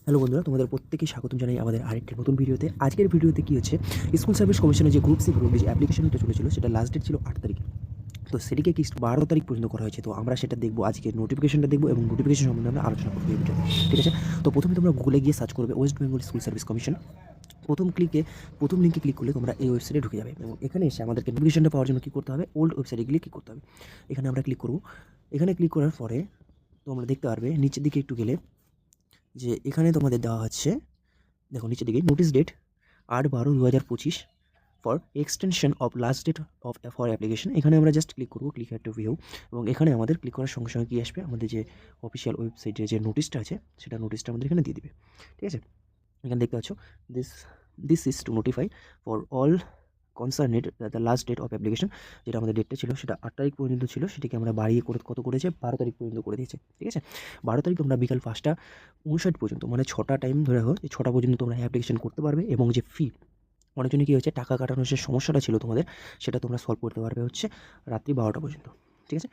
Hello বন্ধুরা, তোমাদের প্রত্যেককে স্বাগতম জানাই আমাদের আরেকটি নতুন ভিডিওতে। আজকের ভিডিওতে কী হচ্ছে, স্কুল সার্ভিস কমিশনের যে গ্রুপ সি গ্রুপ যে অ্যাপ্লিকেশনটা চলেছিল, সেটা লাস্ট ডেট ছিল 8 তারিখ। তো সেটিকে কি 12 তারিখ পর্যন্ত করা হয়েছে। তো আমরা সেটা দেখবো, আজকে নোটিফিকেশনটা দেখবো এবং নোটিফিকেশন সম্বন্ধে আমরা আলোচনা করবো এই ভিডিওতে। ঠিক আছে? তো প্রথমে তোমরা গুগলে গিয়ে সার্চ করবে West Bengal school service commission. প্রথম লিঙ্কে ক্লিক করলে তোমরা এই ওয়েবসাইটে ঢুকে যাবে এবং এখানে এসে আমাদেরকে নোটিফিকেশনটা পাওয়ার জন্য কী করতে হবে, ওল্ড ওয়েবসাইটে গিয়ে ক্লিক করতে হবে। এখানে আমরা ক্লিক করব। এখানে ক্লিক করার পরে তোমরা দেখতে পারবে নিচের দিকে একটু গেলে যে এখানে তোমাদের দেওয়া হচ্ছে, দেখো নিচের দিকে notice date 8/12/2025 for extension of last date of for application. এখানে আমরা জাস্ট ক্লিক করবো, ক্লিক হ্যাড টু ভিউ, এবং এখানে আমাদের ক্লিক করার সঙ্গে সঙ্গে কী আসবে, আমাদের যে অফিসিয়াল ওয়েবসাইটে যে নোটিশটা আছে সেটা নোটিশটা আমাদের এখানে দিয়ে দিবে। ঠিক আছে? এখানে দেখতে পাচ্ছ, this this is to notify for all concerned the last date of application. যেটা আমাদের ডেটটা ছিল সেটা 8 তারিখ পর্যন্ত ছিল, সেটাকে আমরা বাড়িয়ে করে কত করেছে, 12 তারিখ পর্যন্ত করে দিয়েছে। ঠিক আছে? 12 তারিখ তোমরা বিকাল 5টা 59 পর্যন্ত, মানে 6টা টাইম ধরে রাখো, এই 6টা পর্যন্ত তোমরা অ্যাপ্লিকেশন করতে পারবে। এবং যে ফি, অনেকজনই কী হচ্ছে, টাকা কাটানোর যে সমস্যাটা ছিল তোমাদের, সেটা তোমরা সলভ করতে পারবে হচ্ছে রাত্রি 12টা পর্যন্ত। ঠিক আছে?